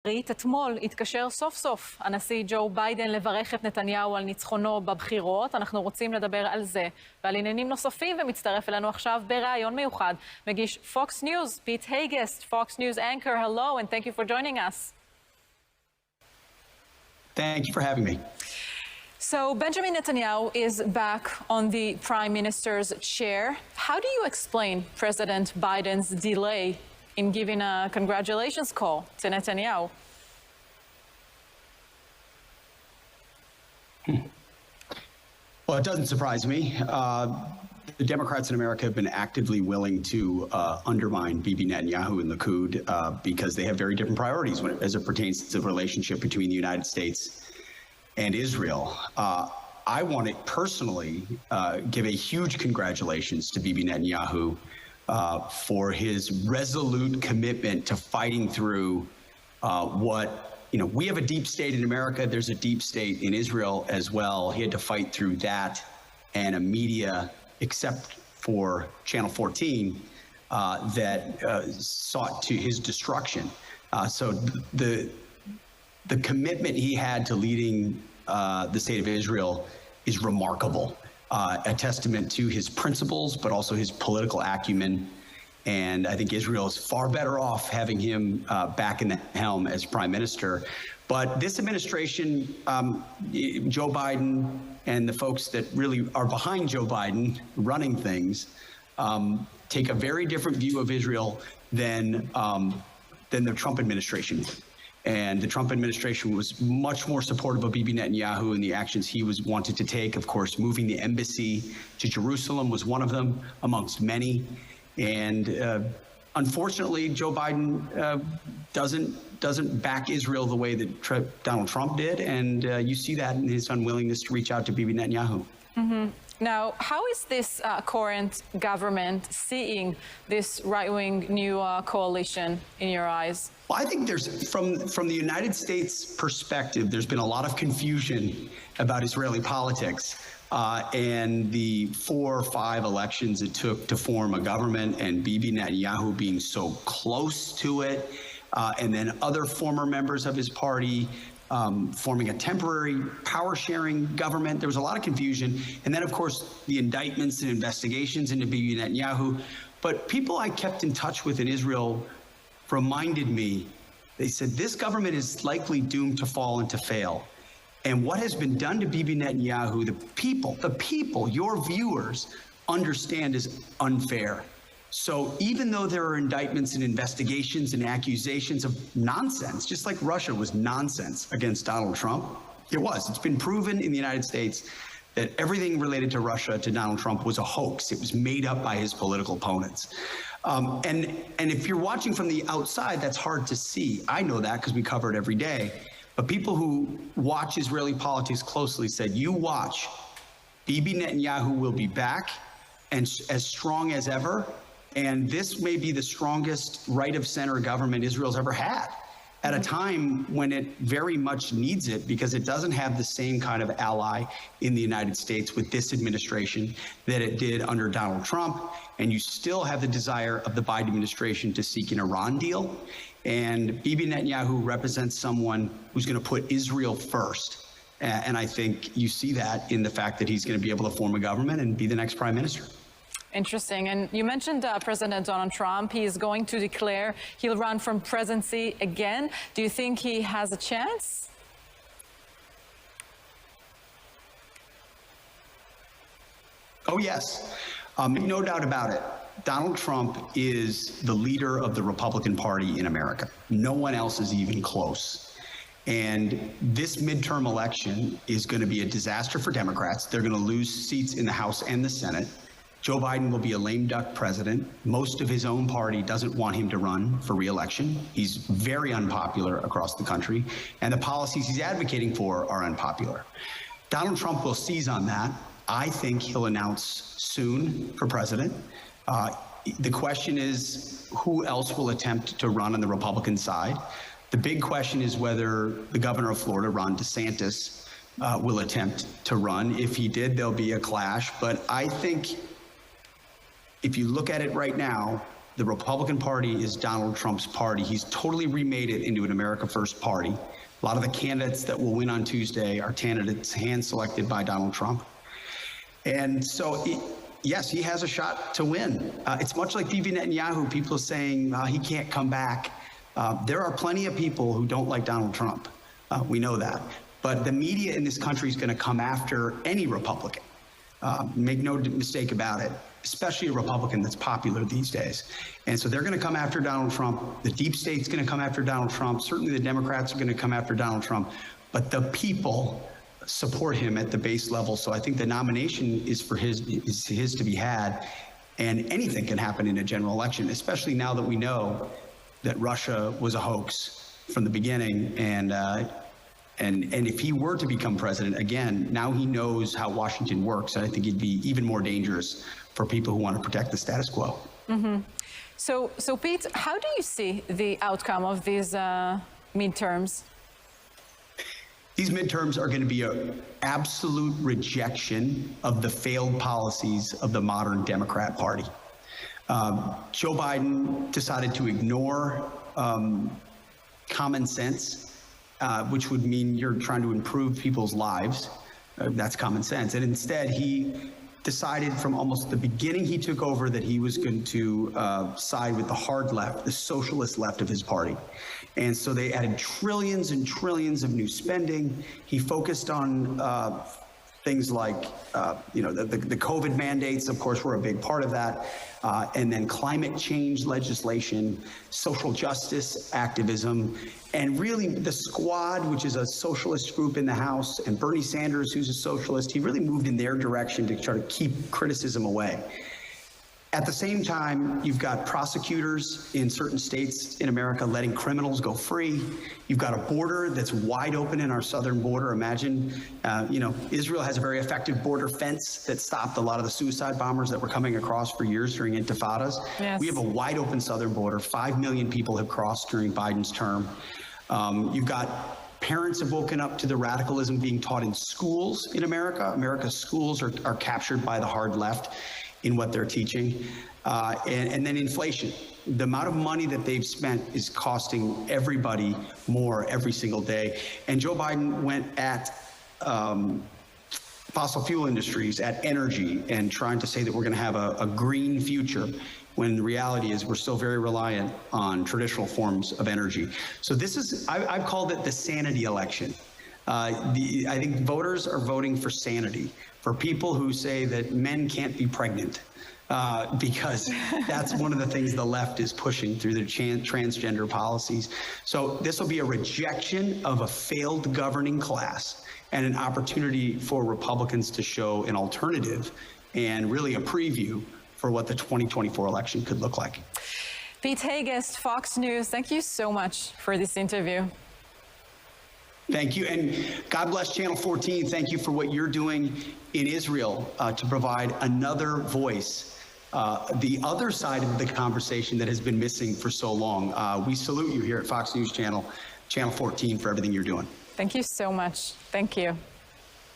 אתמול התקשר סוף סוף הנשיא ג'ו ביידן לברך את נתניהו על ניצחונו בבחירות. אנחנו רוצים לדבר על זה ועל עניינים נוספים, ומצטרף אלינו עכשיו בראיון מיוחד מגיש פוקס ניוז, פיט הייגסט, פוקס ניוז anchor. Hello and thank you for joining us. Thank you for having me. So Benjamin Netanyahu is back on the prime minister's chair. How do you explain President Biden's delay in giving a congratulations call to Netanyahu? Well, it doesn't surprise me. The Democrats in America have been actively willing to undermine Bibi Netanyahu and Likud because they have very different priorities as it pertains to the relationship between the United States and Israel. I want to personally give a huge congratulations to Bibi Netanyahu for his resolute commitment to fighting through we have a deep state in America. There's a deep state in Israel as well. He had to fight through that and a media, except for Channel 14, that sought to his destruction. So the commitment he had to leading the state of Israel is remarkable. A testament to his principles, but also his political acumen. And I think Israel is far better off having him back in the helm as prime minister. But this administration, Joe Biden and the folks that really are behind Joe Biden running things, take a very different view of Israel than the Trump administration did. And the Trump administration was much more supportive of Bibi Netanyahu and the actions he wanted to take. Of course, moving the embassy to Jerusalem was one of them, amongst many. And unfortunately, Joe Biden doesn't back Israel the way that Donald Trump did, and you see that in his unwillingness to reach out to Bibi Netanyahu. Mm-hmm. Now, how is this current government seeing this right-wing new coalition in your eyes? Well, I think there's, from the United States perspective, there's been a lot of confusion about Israeli politics and the 4 or 5 elections it took to form a government, and Bibi Netanyahu being so close to it, and then other former members of his party forming a temporary power-sharing government. There was a lot of confusion. And then, of course, the indictments and investigations into Bibi Netanyahu. But people I kept in touch with in Israel reminded me, they said, this government is likely doomed to fall and to fail. And what has been done to Bibi Netanyahu, the people, your viewers, understand is unfair. So even though there are indictments and investigations and accusations of nonsense, just like Russia was nonsense against Donald Trump, it was. It's been proven in the United States that everything related to Russia, to Donald Trump, was a hoax. It was made up by his political opponents. And if you're watching from the outside, that's hard to see. I know that because we cover it every day. But people who watch Israeli politics closely said, you watch, Bibi Netanyahu will be back and as strong as ever. And this may be the strongest right-of-center government Israel's ever had at a time when it very much needs it, because it doesn't have the same kind of ally in the United States with this administration that it did under Donald Trump. And you still have the desire of the Biden administration to seek an Iran deal. And Bibi Netanyahu represents someone who's going to put Israel first. And I think you see that in the fact that he's going to be able to form a government and be the next prime minister. Interesting. And you mentioned President Donald Trump. He is going to declare he'll run from presidency again. Do you think he has a chance? Oh, yes. No doubt about it. Donald Trump is the leader of the Republican Party in America. No one else is even close. And this midterm election is going to be a disaster for Democrats. They're going to lose seats in the House and the Senate. Joe Biden will be a lame duck president. Most of his own party doesn't want him to run for re-election. He's very unpopular across the country, and the policies he's advocating for are unpopular. Donald Trump will seize on that. I think he'll announce soon for president. The question is, who else will attempt to run on the Republican side? The big question is whether the governor of Florida, Ron DeSantis, will attempt to run. If he did, there'll be a clash. But I think if you look at it right now, The Republican Party is Donald Trump's party. He's totally remade it into an America First party. A lot of the candidates that will win on Tuesday are candidates hand-selected by Donald Trump. And so, yes, he has a shot to win. It's much like Bibi Netanyahu, people saying he can't come back. There are plenty of people who don't like Donald Trump. We know that. But the media in this country is going to come after any Republican. Make no mistake about it, especially a Republican that's popular these days. And so they're going to come after Donald Trump. The deep state's going to come after Donald Trump. Certainly the Democrats are going to come after Donald Trump. But the people support him at the base level. So I think the nomination is his to be had. And anything can happen in a general election, especially now that we know that Russia was a hoax from the beginning. And if he were to become president, again, now he knows how Washington works. And I think he'd be even more dangerous for people who want to protect the status quo. Mm-hmm. So Pete, how do you see the outcome of these midterms? These midterms are going to be an absolute rejection of the failed policies of the modern Democrat Party. Joe Biden decided to ignore common sense, which would mean you're trying to improve people's lives. That's common sense. And instead, he decided from almost the beginning he took over that he was going to side with the hard left, the socialist left of his party. And so they added trillions and trillions of new spending. He focused on things like, the COVID mandates, of course, were a big part of that. And then climate change legislation, social justice activism, and really the Squad, which is a socialist group in the House, and Bernie Sanders, who's a socialist, he really moved in their direction to try to keep criticism away. At the same time, you've got prosecutors in certain states in America letting criminals go free. You've got a border that's wide open in our southern border. Imagine, Israel has a very effective border fence that stopped a lot of the suicide bombers that were coming across for years during intifadas. Yes. We have a wide open southern border. 5 million people have crossed during Biden's term. You've got parents have woken up to the radicalism being taught in schools in America. America's schools are captured by the hard left in what they're teaching. And then inflation. The amount of money that they've spent is costing everybody more every single day. And Joe Biden went at fossil fuel industries, at energy, and trying to say that we're going to have a green future, when the reality is we're still very reliant on traditional forms of energy. So this is, I've called it the sanity election. I think voters are voting for sanity, for people who say that men can't be pregnant, because that's one of the things the left is pushing through their transgender policies. So this will be a rejection of a failed governing class and an opportunity for Republicans to show an alternative and really a preview for what the 2024 election could look like. Pete Haggist, Fox News, thank you so much for this interview. Thank you, and God bless Channel 14. Thank you for what you're doing in Israel to provide another voice, the other side of the conversation that has been missing for so long. We salute you here at Fox News Channel 14 for everything you're doing. Thank you so much. Thank you.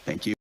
Thank you.